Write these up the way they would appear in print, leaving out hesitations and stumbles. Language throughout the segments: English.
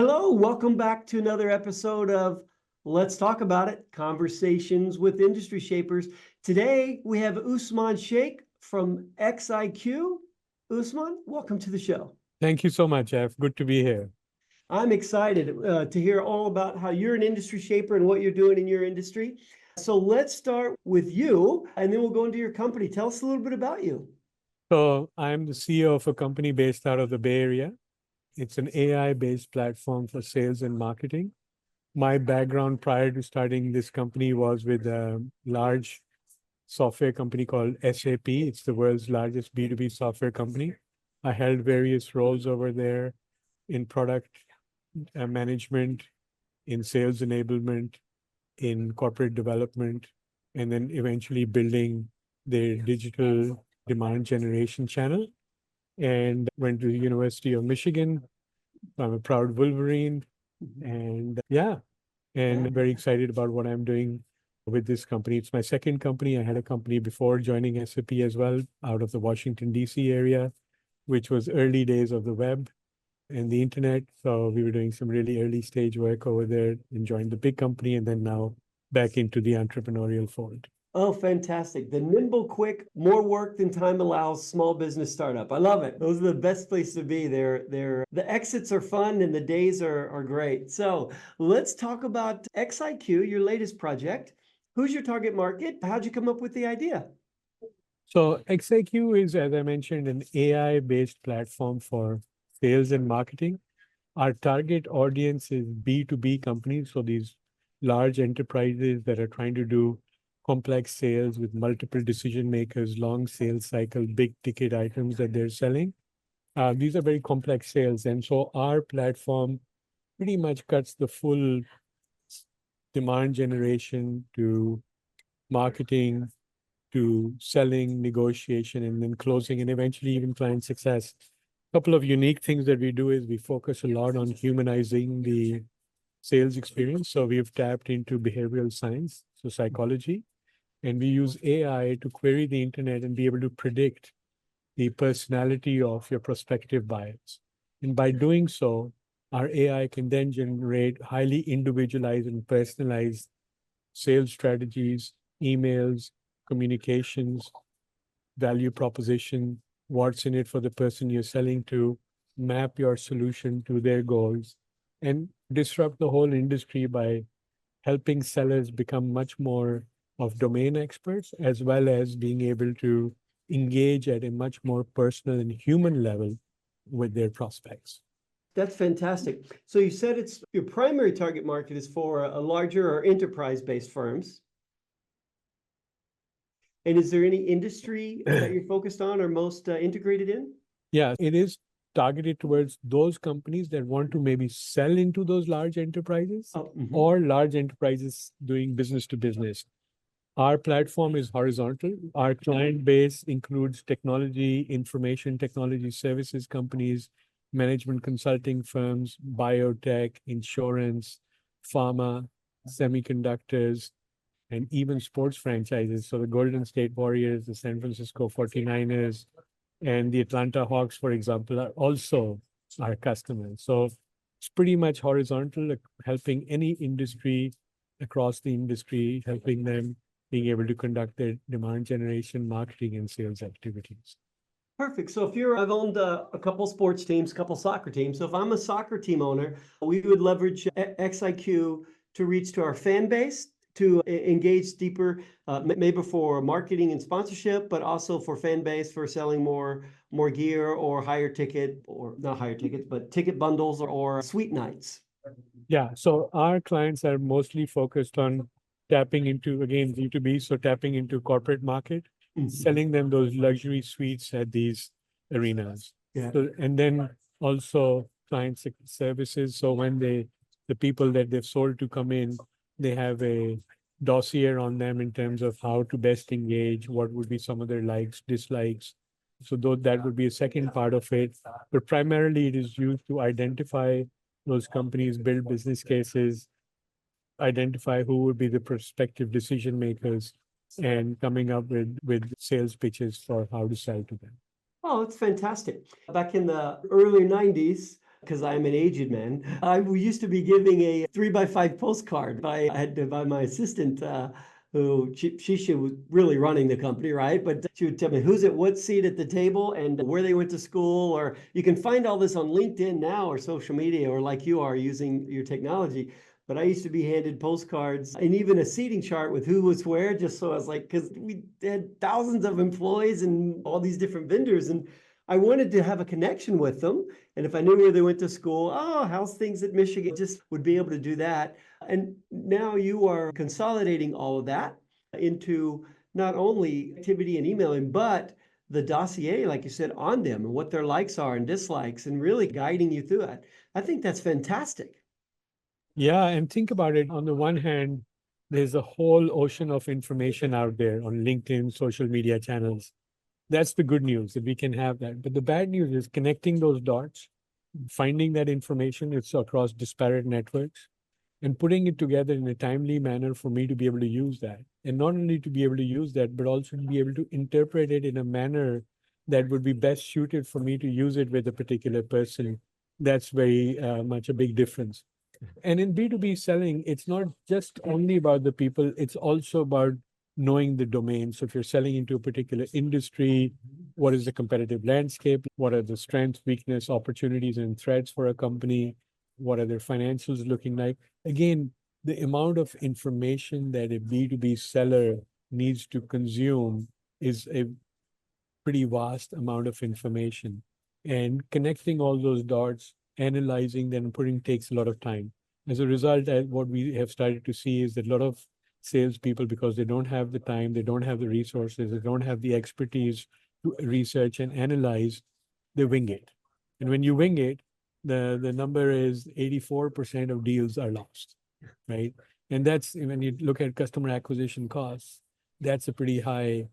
Hello, welcome back to another episode of Let's Talk About It, Conversations with Industry Shapers. Today, we have Usman Sheikh from XIQ. Usman, welcome to the show. Thank you so much, Jeff. Good to be here. I'm excited to hear all about how you're an industry shaper and what you're doing in your industry. So let's start with you, and then we'll go into your company. Tell us a little bit about you. So I'm the CEO of a company based out of the Bay Area. It's an AI-based platform for sales and marketing. My background prior to starting this company was with a large software company called SAP. It's the world's largest B2B software company. I held various roles over there in product management, in sales enablement, in corporate development, and then eventually building their digital demand generation channel. And went to the University of Michigan. I'm a proud Wolverine. And very excited about what I'm doing with this company. It's my second company. I had a company before joining SAP as well, out of the Washington, D.C. area, which was early days of the web and the internet. So we were doing some really early stage work over there and joined the big company, and then now back into the entrepreneurial fold. Oh, fantastic. The nimble, quick, more work than time allows small business startup. I love it. Those are the best places to be. The exits are fun and the days are great. So let's talk about XIQ, your latest project. Who's your target market? How'd you come up with the idea? So XIQ is, as I mentioned, an AI-based platform for sales and marketing. Our target audience is B2B companies. So these large enterprises that are trying to do complex sales with multiple decision makers, long sales cycle, big ticket items that they're selling. These are very complex sales. And so our platform pretty much cuts the full demand generation to marketing, to selling, negotiation, and then closing, and eventually even client success. A couple of unique things that we do is we focus a lot on humanizing the sales experience. So we've tapped into behavioral science, so psychology. And we use AI to query the internet and be able to predict the personality of your prospective buyers. And by doing so, our AI can then generate highly individualized and personalized sales strategies, emails, communications, value proposition, what's in it for the person you're selling to, map your solution to their goals, and disrupt the whole industry by helping sellers become much more of domain experts, as well as being able to engage at a much more personal and human level with their prospects. That's fantastic. So you said it's your primary target market is for a larger or enterprise-based firms. And is there any industry that you're focused on or most integrated in? Yeah, it is targeted towards those companies that want to maybe sell into those large enterprises or large enterprises doing business to business. Our platform is horizontal. Our client base includes technology, information technology services companies, management consulting firms, biotech, insurance, pharma, semiconductors, and even sports franchises. So the Golden State Warriors, the San Francisco 49ers, and the Atlanta Hawks, for example, are also our customers. So it's pretty much horizontal, helping any industry across the industry, helping them being able to conduct their demand generation, marketing, and sales activities. Perfect. So I've owned a couple sports teams, a couple soccer teams. So if I'm a soccer team owner, we would leverage XIQ to reach to our fan base, to engage deeper, maybe for marketing and sponsorship, but also for fan base, for selling more gear or higher ticket, or not higher tickets, but ticket bundles or suite nights. Yeah. So our clients are mostly focused on tapping into, again, B2B, so tapping into corporate market, selling them those luxury suites at these arenas. Yeah. So, and then also client services. So when the people that they've sold to come in, they have a dossier on them in terms of how to best engage, what would be some of their likes, dislikes. So that would be a second part of it. But primarily it is used to identify those companies, build business cases, identify who would be the prospective decision makers, and coming up with sales pitches for how to sell to them. Oh, it's fantastic. Back in the early 90s, because I'm an aged man. I used to be giving a 3x5 postcard. By my assistant, who she was really running the company, right? But she would tell me who's at what seat at the table and where they went to school. Or you can find all this on LinkedIn now or social media, or like you are using your technology. But I used to be handed postcards and even a seating chart with who was where, just so I was like, because we had thousands of employees and all these different vendors, and I wanted to have a connection with them. And if I knew where they went to school, oh, how's things at Michigan, just would be able to do that. And now you are consolidating all of that into not only activity and emailing, but the dossier, like you said, on them and what their likes are and dislikes, and really guiding you through it. I think that's fantastic. Yeah, and think about it. On the one hand, there's a whole ocean of information out there on LinkedIn, social media channels. That's the good news that we can have that. But the bad news is connecting those dots, finding that information, it's across disparate networks, and putting it together in a timely manner for me to be able to use that. And not only to be able to use that, but also to be able to interpret it in a manner that would be best suited for me to use it with a particular person. That's very much a big difference. And in B2B selling, it's not just only about the people, it's also about knowing the domain. So if you're selling into a particular industry, what is the competitive landscape? What are the strengths, weakness, opportunities, and threats for a company? What are their financials looking like? Again, the amount of information that a B2B seller needs to consume is a pretty vast amount of information. And connecting all those dots, analyzing them, putting takes a lot of time. As a result, what we have started to see is that a lot of salespeople, because they don't have the time, they don't have the resources, they don't have the expertise to research and analyze, they wing it. And when you wing it, the number is 84% of deals are lost, right? And that's when you look at customer acquisition costs, that's a pretty high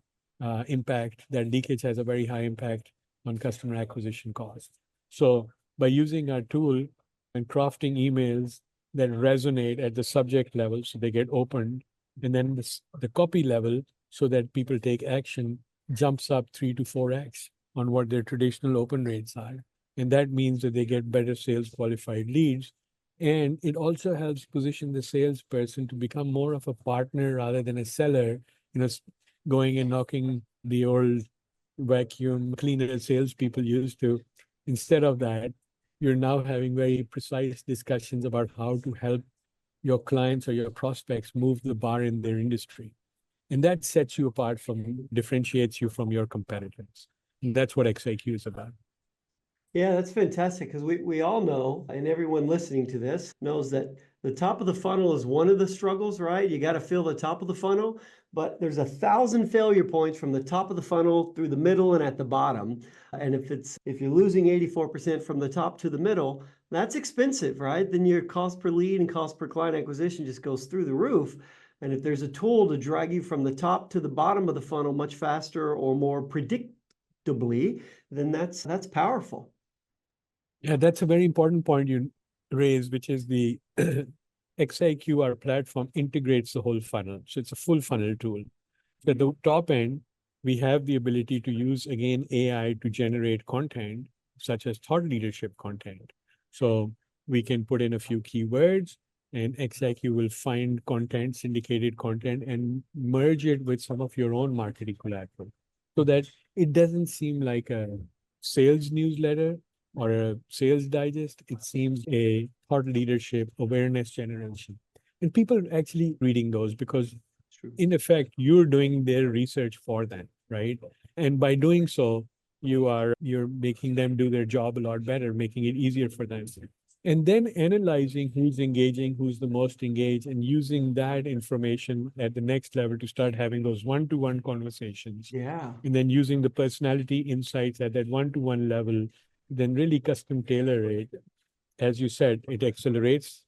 impact. That leakage has a very high impact on customer acquisition costs. So by using our tool and crafting emails that resonate at the subject level, so they get opened, and then the copy level, so that people take action, jumps up 3 to 4x on what their traditional open rates are. And that means that they get better sales qualified leads. And it also helps position the salesperson to become more of a partner rather than a seller, going and knocking the old vacuum cleaner salespeople used to. Instead of that, you're now having very precise discussions about how to help your clients or your prospects move the bar in their industry. And that sets you apart differentiates you from your competitors. And that's what XIQ is about. Yeah, that's fantastic, because we all know, and everyone listening to this knows, that the top of the funnel is one of the struggles, right? You got to fill the top of the funnel, but there's 1,000 failure points from the top of the funnel through the middle and at the bottom. And if you're losing 84% from the top to the middle, that's expensive, right? Then your cost per lead and cost per client acquisition just goes through the roof. And if there's a tool to drag you from the top to the bottom of the funnel much faster or more predictably, then that's powerful. Yeah, that's a very important point you raised, which is the XIQ, our platform, integrates the whole funnel. So it's a full funnel tool. So at the top end, we have the ability to use, again, AI to generate content, such as thought leadership content. So we can put in a few keywords, and XIQ will find content, syndicated content, and merge it with some of your own marketing collateral, so that it doesn't seem like a sales newsletter or a sales digest. It seems a thought leadership awareness generation. And people are actually reading those because, in effect, you're doing their research for them, right? And by doing so, you're making them do their job a lot better, making it easier for them. And then analyzing who's engaging, who's the most engaged, and using that information at the next level to start having those one-to-one conversations. Yeah. And then using the personality insights at that one-to-one level, then really custom tailor it. As you said, it accelerates.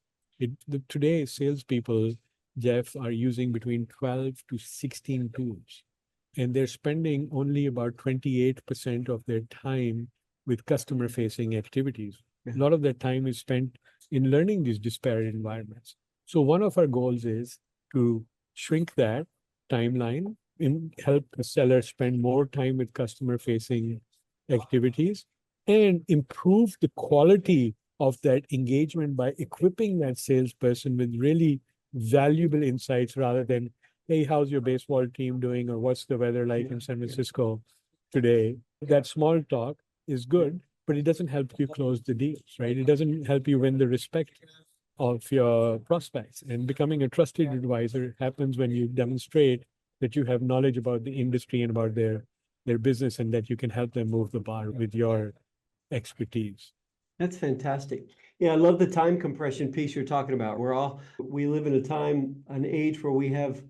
Today, salespeople, Jeff, are using between 12 to 16 tools, and they're spending only about 28% of their time with customer-facing activities. A lot of their time is spent in learning these disparate environments. So one of our goals is to shrink that timeline and help the seller spend more time with customer-facing activities and improve the quality of that engagement by equipping that salesperson with really valuable insights rather than, hey, how's your baseball team doing? Or what's the weather like in San Francisco today? That small talk is good, but it doesn't help you close the deals, right? It doesn't help you win the respect of your prospects. And becoming a trusted advisor happens when you demonstrate that you have knowledge about the industry and about their business, and that you can help them move the bar with your expertise. That's fantastic. Yeah, I love the time compression piece you're talking about. We live in a time, an age where we have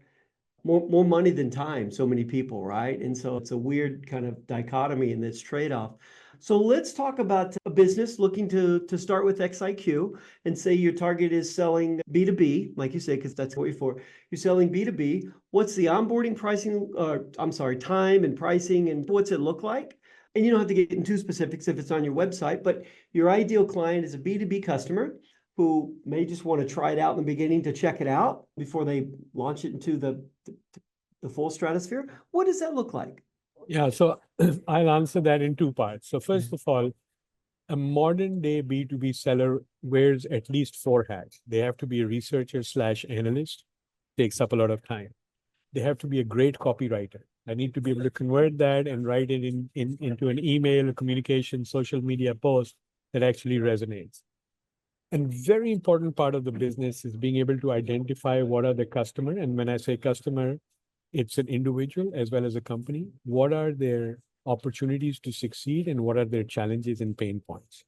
more money than time, so many people, right? And so it's a weird kind of dichotomy in this trade-off. So let's talk about a business looking to start with XIQ and say your target is selling B2B, like you say, because that's what you're for. You're selling B2B. What's the onboarding pricing, time and pricing, and what's it look like? And you don't have to get into specifics if it's on your website, but your ideal client is a B2B customer who may just want to try it out in the beginning to check it out before they launch it into the full stratosphere. What does that look like? Yeah, so I'll answer that in two parts. So first of all, a modern day B2B seller wears at least 4 hats. They have to be a researcher / analyst, takes up a lot of time. They have to be a great copywriter. I need to be able to convert that and write it into an email, a communication, social media post that actually resonates. And very important part of the business is being able to identify what are the customer. And when I say customer, it's an individual as well as a company. What are their opportunities to succeed and what are their challenges and pain points?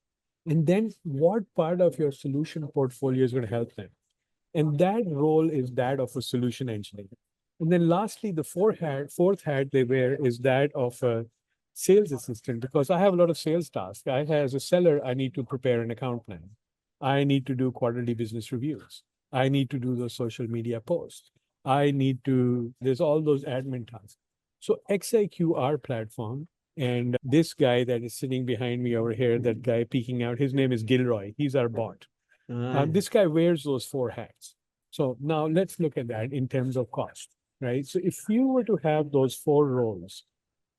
And then what part of your solution portfolio is going to help them? And that role is that of a solution engineer. And then lastly, the fourth hat they wear is that of a sales assistant, because I have a lot of sales tasks. As a seller, I need to prepare an account plan. I need to do quarterly business reviews. I need to do those social media posts. There's all those admin tasks. So XIQ, our platform, and this guy that is sitting behind me over here, that guy peeking out, his name is Gilroy. He's our bot. This guy wears those 4 hats. So now let's look at that in terms of cost, right? So if you were to have those 4 roles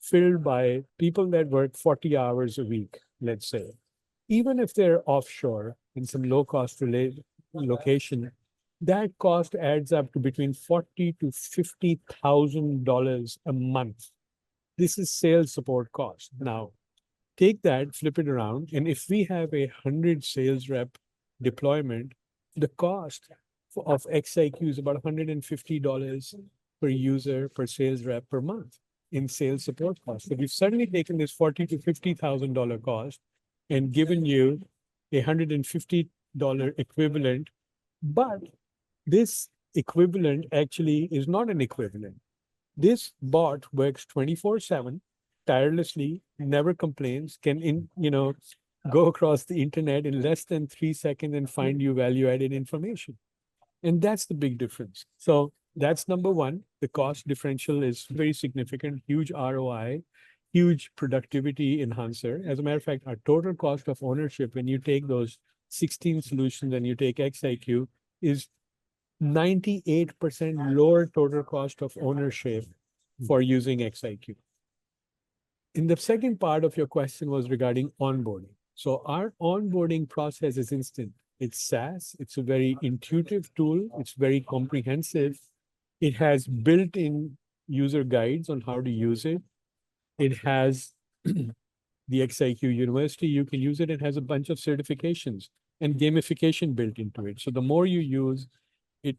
filled by people that work 40 hours a week, let's say, even if they're offshore in some low-cost location, that cost adds up to between $40,000 to $50,000 a month. This is sales support cost. Now, take that, flip it around, and if we have 100 sales rep deployment, the cost of XIQ is about $150 per user, per sales rep per month in sales support costs. So we've suddenly taken this $40,000 to $50,000 cost and given you $150 equivalent, but this equivalent actually is not an equivalent. This bot works 24/7, tirelessly, never complains, can go across the internet in less than 3 seconds and find you value-added information. And that's the big difference. So that's number one. The cost differential is very significant, huge ROI, huge productivity enhancer. As a matter of fact, our total cost of ownership, when you take those 16 solutions and you take XIQ, is 98% lower total cost of ownership for using XIQ. And the second part of your question was regarding onboarding. So our onboarding process is instant. It's SaaS. It's a very intuitive tool. It's very comprehensive. It has built-in user guides on how to use it. It has the XIQ University. You can use it. It has a bunch of certifications and gamification built into it. So the more you use, it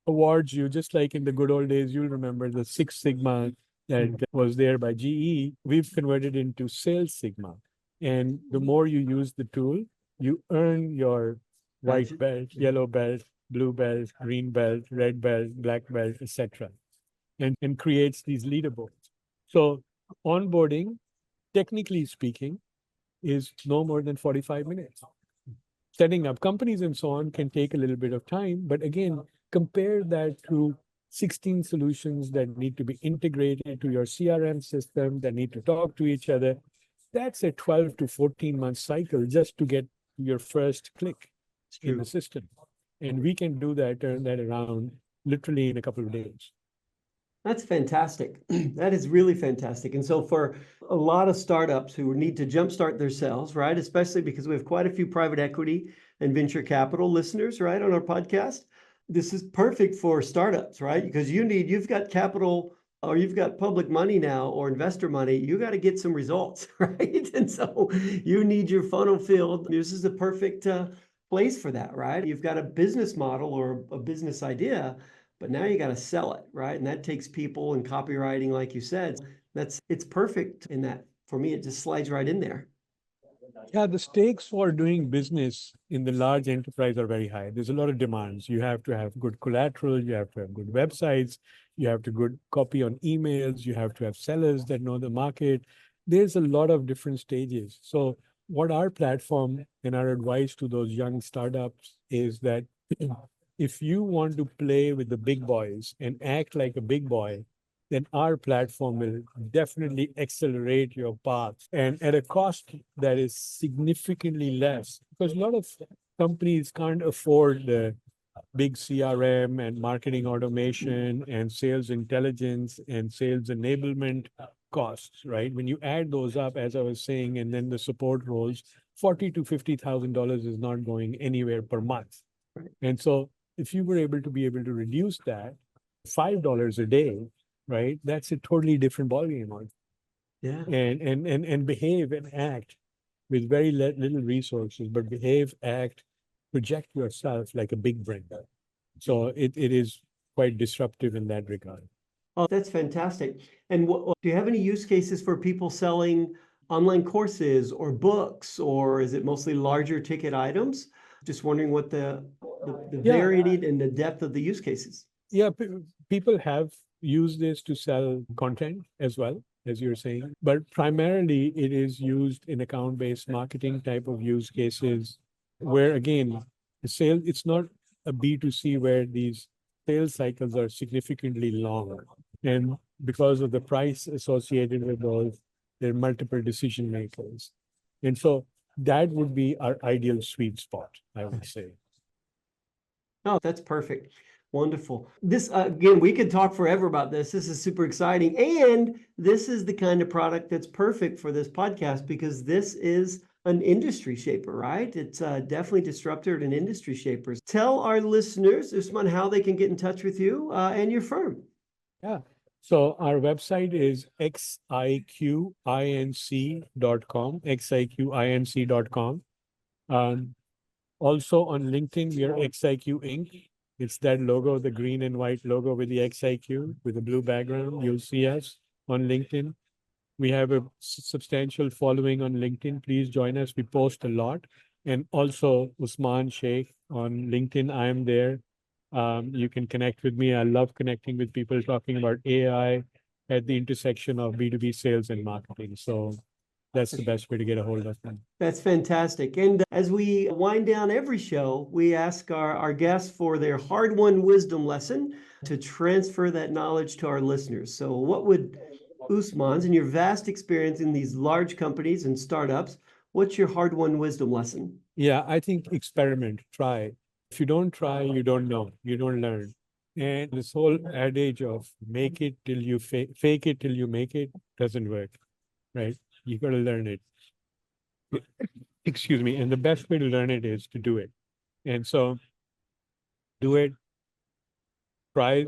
awards you, just like in the good old days, you'll remember the Six Sigma that was there by GE. We've converted into Sales Sigma. And the more you use the tool, you earn your white belt, yellow belt, blue belt, green belt, red belt, black belt, etc. And creates these leaderboards. So onboarding, technically speaking, is no more than 45 minutes. Setting up companies and so on can take a little bit of time, but again, compare that to 16 solutions that need to be integrated to your CRM system, that need to talk to each other. That's a 12 to 14 month cycle just to get your first click in the system. And we can do that, turn that around literally in a couple of days. That's fantastic. That is really fantastic. And so for a lot of startups who need to jumpstart themselves, right? Especially because we have quite a few private equity and venture capital listeners, right, on our podcast. This is perfect for startups, right? Because you've got capital or you've got public money now or investor money, you got to get some results, right? And so you need your funnel filled. This is a perfect place for that, right? You've got a business model or a business idea, but now you got to sell it, right? And that takes people and copywriting, like you said. It's perfect in that. For me, it just slides right in there. Yeah, the stakes for doing business in the large enterprise are very high. There's a lot of demands. You have to have good collateral, you have to have good websites, you have to good copy on emails, you have to have sellers that know the market. There's a lot of different stages. So what our platform and our advice to those young startups is that if you want to play with the big boys and act like a big boy, then our platform will definitely accelerate your path and at a cost that is significantly less, because a lot of companies can't afford the big CRM and marketing automation and sales intelligence and sales enablement costs, right? When you add those up, as I was saying, and then the support roles, $40,000 to $50,000 is not going anywhere per month. And so if you were able to reduce that $5 a day, right? That's a totally different ballgame. Yeah. And behave and act with very little resources, but behave, act, project yourself like a big brand. So it is quite disruptive in that regard. Oh, that's fantastic. And do you have any use cases for people selling online courses or books, or is it mostly larger ticket items? Just wondering what the varied and the depth of the use cases. Yeah, people have used this to sell content as well, as you're saying, but primarily it is used in account-based marketing type of use cases where, again, it's not a B2C where these sales cycles are significantly long. And because of the price associated with those, there are multiple decision makers. And so that would be our ideal sweet spot, I would say. Oh, that's perfect. Wonderful. This, again, we could talk forever about this. This is super exciting. And this is the kind of product that's perfect for this podcast because this is an industry shaper, right? It's definitely disrupted an industry shaper. Tell our listeners, Usman, how they can get in touch with you and your firm. Yeah. So our website is xiqinc.com, xiqinc.com. Also on LinkedIn, we are XIQ Inc. It's that logo, the green and white logo with the XIQ with a blue background. You'll see us on LinkedIn. We have a substantial following on LinkedIn. Please join us. We post a lot. And also Usman Sheikh on LinkedIn. I am there. You can connect with me. I love connecting with people talking about AI at the intersection of B2B sales and marketing. So that's the best way to get a hold of them. That's fantastic. And as we wind down every show, we ask our guests for their hard-won wisdom lesson to transfer that knowledge to our listeners. So what would Usman's, in your vast experience in these large companies and startups, what's your hard-won wisdom lesson? Yeah, I think experiment, try. If you don't try, you don't know, you don't learn. And this whole adage of make it till you fake it till you make it doesn't work, right? You got to learn it. Excuse me. And the best way to learn it is to do it. And so do it, try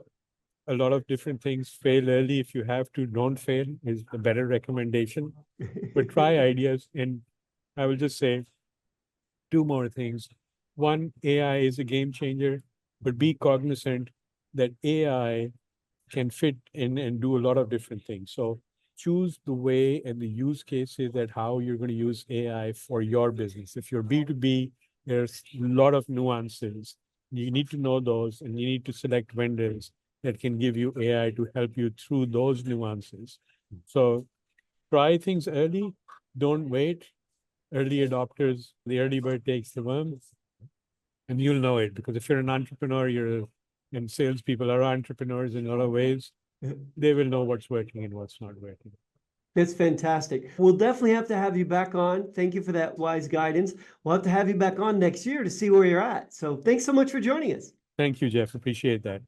a lot of different things, fail early. If you have to, don't fail is the better recommendation, but try ideas. And I will just say two more things. One, AI is a game changer, but be cognizant that AI can fit in and do a lot of different things. So choose the way and the use cases that how you're going to use AI for your business. If you're B2B, there's a lot of nuances. You need to know those, and you need to select vendors that can give you AI to help you through those nuances. So try things early, don't wait. Early adopters, the early bird takes the worm, and you'll know it, because if you're an entrepreneur, and salespeople are entrepreneurs in a lot of ways, they will know what's working and what's not working. That's fantastic. We'll definitely have to have you back on. Thank you for that wise guidance. We'll have to have you back on next year to see where you're at. So thanks so much for joining us. Thank you, Jeff. Appreciate that.